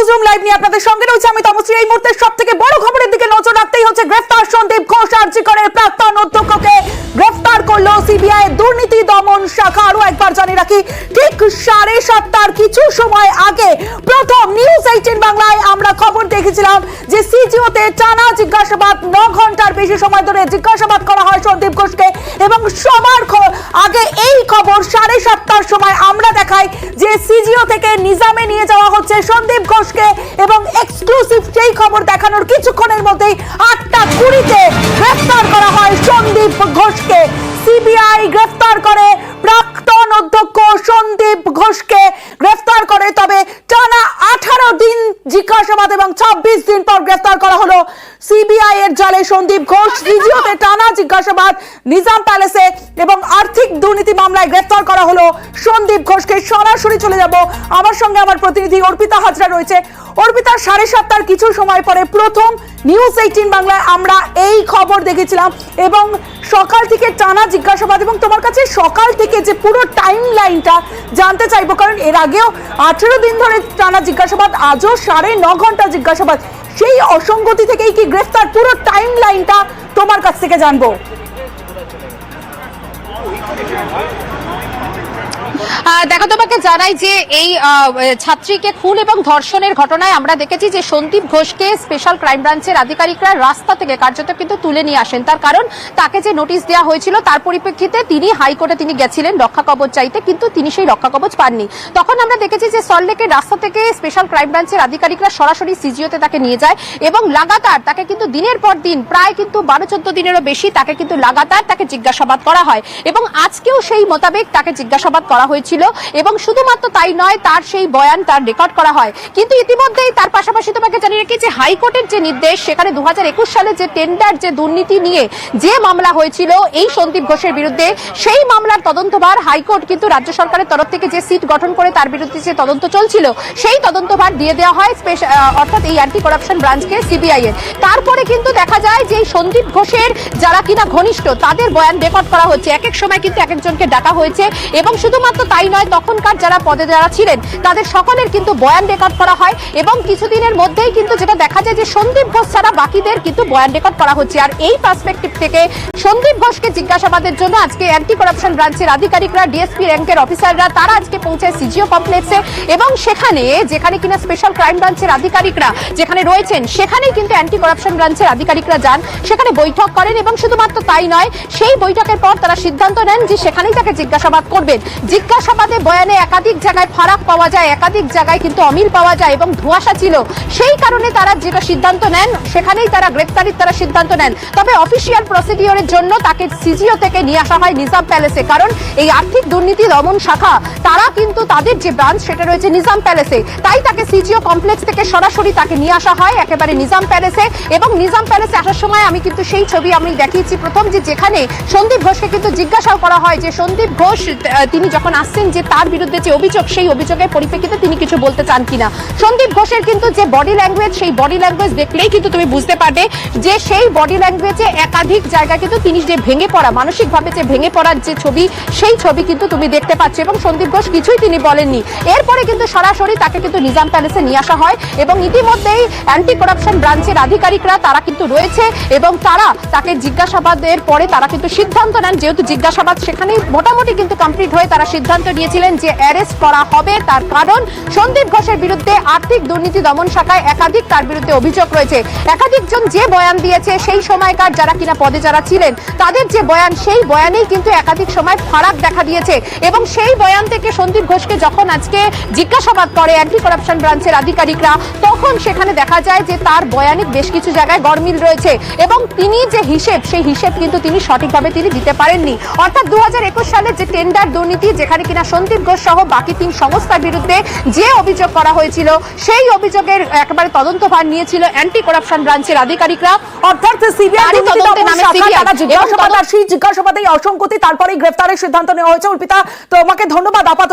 Newsroom live নিয়ে আপনাদের সঙ্গে রয়েছে আমি তমশ্রী। এই মুহূর্তে সবথেকে বড় খবরের দিকে নজর রাখতেই হচ্ছে গ্রেফতার সন্দীপ ঘোষ। আরজিকরের প্রাক্তন অধ্যক্ষকে গ্রেফতার করলো সিবিআই দুর্নীতি দমন শাখা। আরো একবার জানিয়ে রাখি, ঠিক 7:30টার কিছু সময় আগে প্রথম নিউজ 18 বাংলায় আমরা খবর দেখেছিলাম যে সিজিওতে টানা জিজ্ঞাসাবাদ, 9 ঘন্টার বেশি সময় ধরে জিজ্ঞাসাবাদ করা হয় সন্দীপ ঘোষকে। এবং সবার আগে এই খবর 7:30টার সময় আমরা দেখাই যে সিজিও থেকে নিজামে নিয়ে যাওয়া হচ্ছে সন্দীপ ঘোষকে, এবং এক্সক্লুসিভ সেই খবর দেখানোর কিছুক্ষণের মধ্যেই 8:20-তে গ্রেফতার করা হয় সন্দীপ ঘোষকে। সিবিআই গ্রেফতার করে প্রাক্তন অধ্যক্ষ সন্দীপ ঘোষকে গ্রেফতার করে, তবে টানা 18 দিন জিজ্ঞাসাবাদ এবং 26 দিন পর গ্রেফতার করা হলো সিবিআই এর জালে সন্দীপ ঘোষ। সিজিওতে টানা জিজ্ঞাসাবাদ, নিজাম প্যালেসে এবং আর্থিক দুর্নীতি মামলায় গ্রেফতার করা হলো সন্দীপ ঘোষকে। সরাসরি চলে যাব, আমার সঙ্গে আমার প্রতিনিধি অর্পিতা হাজরা রয়েছে। অর্পিতা, 7:30টার কিছু সময় পরে প্রথম নিউজ 18 বাংলায় আমরা এই খবর দেখেছিলাম এবং সকাল থেকে টানা জিজ্ঞাসাবাদ, এবং তোমার কাছে সকাল থেকে যে পুরো টাইম লাইনটা জানতে চাইবো, কারণ এর আগেও 18 দিন ধরে টানা জিজ্ঞাসাবাদ, আজও 9.5 ঘন্টা জিজ্ঞাসাবাদ। সেই অসঙ্গতি থেকেই কি গ্রেফতার, পুরো টাইম লাইনটা তোমার কাছ থেকে জানবো। দেখো, তোমাকে জানাই যে এই ছাত্রীকে খুন এবং ধর্ষণের ঘটনায় আমরা দেখেছি যে সন্দীপ ঘোষকে স্পেশাল ক্রাইম ব্রাঞ্চের আধিকারিকরা রাস্তা থেকে কার্যত কিন্তু তুলে নিয়ে আসেন। তার কারণ, তাকে যে নোটিশ দেওয়া হয়েছিল তার পরিপ্রেক্ষিতে তিনি হাইকোর্টে তিনি গেছিলেন রক্ষা কবচ চাইতে, কিন্তু তিনি সেই রক্ষা কবচ পাননি। তখন আমরা দেখেছি যে সল্টলেকের রাস্তা থেকে স্পেশাল ক্রাইম ব্রাঞ্চের আধিকারিকরা সরাসরি সিজিওতে তাকে নিয়ে যায় এবং লাগাতার তাকে কিন্তু দিনের পর দিন, প্রায় কিন্তু 12-14 দিনেরও বেশি তাকে কিন্তু লাগাতার তাকে জিজ্ঞাসাবাদ করা হয় এবং আজকেও সেই মোতাবেক তাকে জিজ্ঞাসাবাদ করা হয়েছিল। এবং শুধুমাত্র তাই নয়, তার সেই বয়ান তার রেকর্ড করা হয়। কিন্তু ইতিমধ্যেই তার পাশাপাশি তোমাকে জানিয়ে রাখি যে হাইকোর্টের যে নির্দেশ, সেখানে 2021 সালে যে টেন্ডার যে দুর্নীতি নিয়ে যে মামলা হয়েছিল এই সন্দীপ ঘোষের বিরুদ্ধে, সেই মামলার তদন্তভার হাইকোর্ট কিন্তু রাজ্য সরকারের তরফ থেকে যে সিট গঠন করে তার বিরুদ্ধে যে তদন্ত চলছিল সেই তদন্তভার দিয়ে দেওয়া হয় অর্থাৎ এই অ্যান্টি করাপশন ব্রাঞ্চকে, সিবিআই এর। তারপরে কিন্তু দেখা যায় যে সন্দীপ ঘোষের যারা কিনা ঘনিষ্ঠ তাদের বয়ান রেকর্ড করা হচ্ছে। এক এক সময় কিন্তু এক একজনকে ডাকা হয়েছে এবং শুধুমাত্র তাই নয়, তখনকার যারা পদে যারা ছিলেন তাদের সকলের কিন্তু বয়ান রেকর্ড করা হয় এবং কিছুদিনের মধ্যেই কিন্তু যেটা দেখা যায় যে সন্দীপ ঘোষ ছাড়া বাকিদের কিন্তু বয়ান রেকর্ড করা হচ্ছে। আর এই পার্সপেক্টিভ থেকে সন্দীপ ঘোষকে জিজ্ঞাসাবাদের জন্য আজকে অ্যান্টি করাপশন ব্রাঞ্চের আধিকারিকরা, ডিএসপি র্যাঙ্কের অফিসাররা, তারা আজকে পৌঁছায় সিজিও কমপ্লেক্সে এবং সেখানে যেখানে কিনা স্পেশাল ক্রাইম ব্রাঞ্চের আধিকারিকরা যেখানে রয়েছেন, সেখানেই কিন্তু অ্যান্টি করাপশন ব্রাঞ্চের আধিকারিকরা যান, সেখানে বৈঠক করেন এবং শুধুমাত্র তাই নয়, সেই বৈঠকের পর তারা সিদ্ধান্ত নেন যে সেখানেই তাকে জিজ্ঞাসাবাদ করবেন। জিজ্ঞাসাবাদে বয়ানে একাধিক জায়গায় ফারাক পাওয়া যায়, একাধিক জায়গায় কিন্তু অমিল পাওয়া যায় এবং ধোঁয়াশা ছিল। সেই কারণে তারা যেটা সিদ্ধান্ত নেন, সেখানেই তারা গ্রেফতারির তারা সিদ্ধান্ত নেন। তবে অফিসিয়াল প্রসিডিওরের জন্য তাকে সিজিও থেকে নিয়ে আসা হয় নিজাম প্যালেসে, কারণ এই আর্থিক দুর্নীতি দমন শাখা তারা কিন্তু তাদের যে ব্রাঞ্চ সেটা রয়েছে নিজাম প্যালেসে। তাই তাকে সিজিও কমপ্লেক্স থেকে সরাসরি তাকে নিয়ে আসা হয় একেবারে নিজাম প্যালেসে। এবং নিজাম প্যালেসে আসার সময় আমি কিন্তু সেই ছবি আমি দেখিয়েছি প্রথম, যে যেখানে সন্দীপ ঘোষকে কিন্তু জিজ্ঞাসা করা হয় যে সন্দীপ ঘোষ তিনি যখন আসছেন যে তার বিরুদ্ধে যে অভিযোগ, সেই অভিযোগের পরিপ্রেক্ষিতে তিনি কিছু বলতে চান কিনা। সন্দীপ ঘোষের কিন্তু যে বডি ল্যাঙ্গুয়েজ, সেই বডি ল্যাঙ্গুয়েজ দেখলেই কিন্তু তুমি বুঝতে পারবে যে সেই বডি ল্যাঙ্গুয়েজে একাধিক জায়গা কিন্তু তিনি যে ভেঙে পড়া, মানসিকভাবে যে ভেঙে পড়ার যে ছবি, সেই ছবি কিন্তু তুমি দেখতে পাচ্ছ এবং সন্দীপ ঘোষ কিছুই তিনি বলেননি। এরপরে কিন্তু সরাসরি তাকে কিন্তু নিজাম প্যালেসে নিয়ে আসা হয় এবং ইতিমধ্যেই অ্যান্টি করাপশন ব্রাঞ্চের আধিকারিকরা তারা কিন্তু রয়েছে এবং তারা তাকে জিজ্ঞাসাবাদের পরে তারা কিন্তু সিদ্ধান্ত নেন, যেহেতু জিজ্ঞাসাবাদ সেখানেই মোটামুটি কিন্তু কমপ্লিট হয়ে তারা সিদ্ধান্ত নিয়েছিলেন যে অ্যারেস্ট করা হবে। তার কারণ সন্দীপ ঘোষের বিরুদ্ধে আর্থিক দুর্নীতি দমন শাখায় একাধিক তার বিরুদ্ধে অভিযোগ রয়েছে। একাধিকজন যে বয়ান দিয়েছে, সেই সময়কার যারা কিনা পদে যারা ছিলেন তাদের যে বয়ান, সেই বয়ানেই কিন্তু একাধিক সময় ফারাক দেখা দিয়েছে এবং সেই বয়ান থেকে সন্দীপ ঘোষকে যখন আজকে জিজ্ঞাসাবাদ করে অ্যান্টি করাপশন ব্রাঞ্চের আধিকারিকরা, তখন সেখানে দেখা যায় যে তার বয়ানে বেশ কিছু জায়গায় গরমিল রয়েছে এবং তিনি যে হিসেব, সেই হিসেব কিন্তু তিনি সঠিকভাবে তিনি দিতে পারেননি। অর্থাৎ 2021 সালের যে টেন্ডার দুর্নীতি, যেখানে কিনা সন্দীপ ঘোষ সহ বাকি 3 সংস্থার বিরুদ্ধে যে অভিযোগ করা হয়েছিল, সেই অভিযোগের একেবারে তদন্তভার নিয়েছিল অ্যান্টি করাপশন ব্রাঞ্চের আধিকারিকরা। অর্থাৎ সিবিআই জিজ্ঞাসাবাদেই অসঙ্গতি, তারপরেই গ্রেফতারের সিদ্ধান্ত নেওয়া হয়েছে। অর্পিতা, তোমাকে ধন্যবাদ আপাতত।